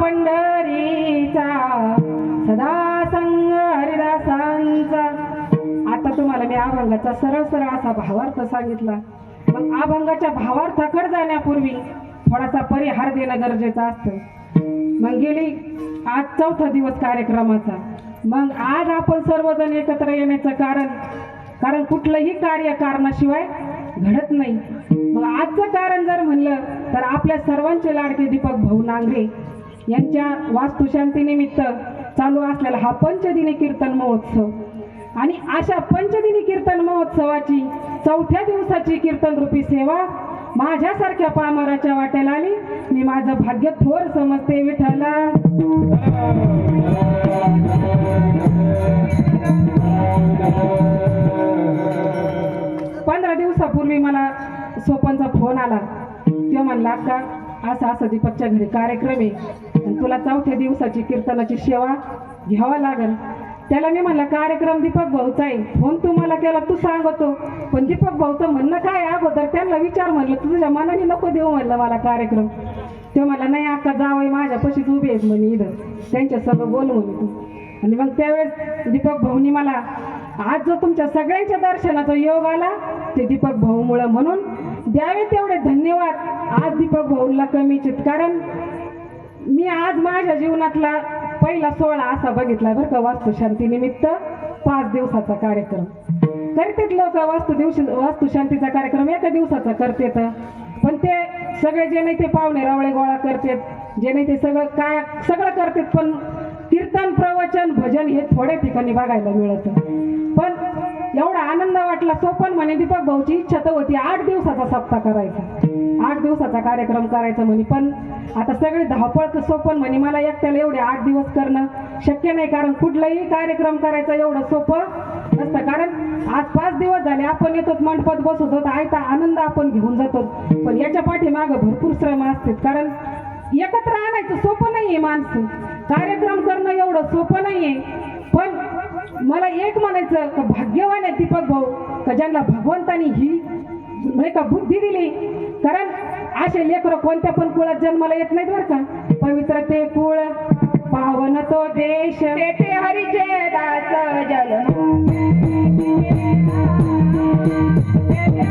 पंढरीचा सदा संग हरिदासांचा. आता तुम्हाला मी अभंगाचा सरळ सरळ असा भावार्थ सांगितला. मग अभंगाच्या भावार्थाकडे जाण्यापूर्वी थोडासा परिहार देणं गरजेचं असतं. मग गेली आज 4था दिवस कार्यक्रमाचा. मग आज आपण सर्वजण एकत्र येण्याचं कारण कुठलंही कार्य कारणाशिवाय घडत नाही. मग आजचं कारण जर म्हणलं तर आपल्या सर्वांचे लाडके दीपक भाऊ नांगरे यांच्या वास्तुशांतीनिमित्त चालू असलेला हा पंचदिनी कीर्तन महोत्सव. आणि अशा पंचदिनी कीर्तन महोत्सवाची 4थ्या दिवसाची कीर्तन रूपी सेवा माझ्यासारख्या पामराच्या वाट्याला आली. मी माझं भाग्य थोर समजते विठ्ठला. 15 दिवसापूर्वी मला सोपनचा फोन आला. तो म्हणला का असं दीपकच्या घरी कार्यक्रम आहे आणि तुला 4थ्या दिवसाची कीर्तनाची सेवा घ्यावा लागेल. त्याला मी म्हणलं कार्यक्रम दीपक भाऊचा आहे, फोन तुम्हाला केला तू सांगतो, पण दीपक भाऊचं म्हणणं काय अगोदर त्यांना विचार. म्हणलं तुझ्या मनाने नको देऊ म्हणलं मला कार्यक्रम. ते म्हणला नाही अक्का जावई माझ्यापाशीच उभे आहेत म्हणे इथं, त्यांच्यासोबत बोल म्हणे तू. आणि मग त्यावेळेस दीपक भाऊनी मला आज जो तुमच्या सगळ्यांच्या दर्शनाचा योग आला ते दीपक भाऊमुळं, म्हणून द्यावे तेवढे धन्यवाद. आज दीपक भाऊला कमीच आहेत, कारण मी आज माझ्या जीवनातला पहिला सोहळा असा बघितला बरं का. वास्तुशांतीनिमित्त 5 दिवसाचा कार्यक्रम करतात लोक. वास्तुशांतीचा कार्यक्रम एका दिवसाचा करतात, पण ते सगळे जे नाही ते पाहुणे रावळे गोळा करतात, जे नाही ते सगळं करतात. पण कीर्तन प्रवचन भजन हे थोड्या ठिकाणी बघायला मिळतं. पण एवढा आनंद वाटला. सोपन म्हणे दीपक भाऊची इच्छा तर होती 8 दिवसाचा सप्ताह करायचा, 8 दिवसाचा कार्यक्रम करायचा म्हणे. पण आता सगळे धावपळ सोपन म्हणे मला एकट्याला एवढे 8 दिवस करणं शक्य नाही, कारण कुठलाही कार्यक्रम करायचा एवढं सोपं नसतं. कारण आज 5 दिवस झाले आपण येतो मंडपात बसत होतो, आयता आनंद आपण घेऊन जातो, पण याच्या पाठीमागं भरपूर श्रम असतात. कारण एकत्र आणायचं सोपं नाहीये, माणसं कार्यक्रम करणं एवढं सोपं नाहीये. पण मला एक म्हणायचं का भाग्यवान आहे दीपक भाऊ का ज्यांना भगवंतानी ही म्हणजे का बुद्धी दिली. कारण असे लेकरं कोणत्या पण कुळात जन्माला येत नाहीत बरं का. पवित्र ते कुळ पावन तो देश तेथे हरिचे दास जन्म, तेथे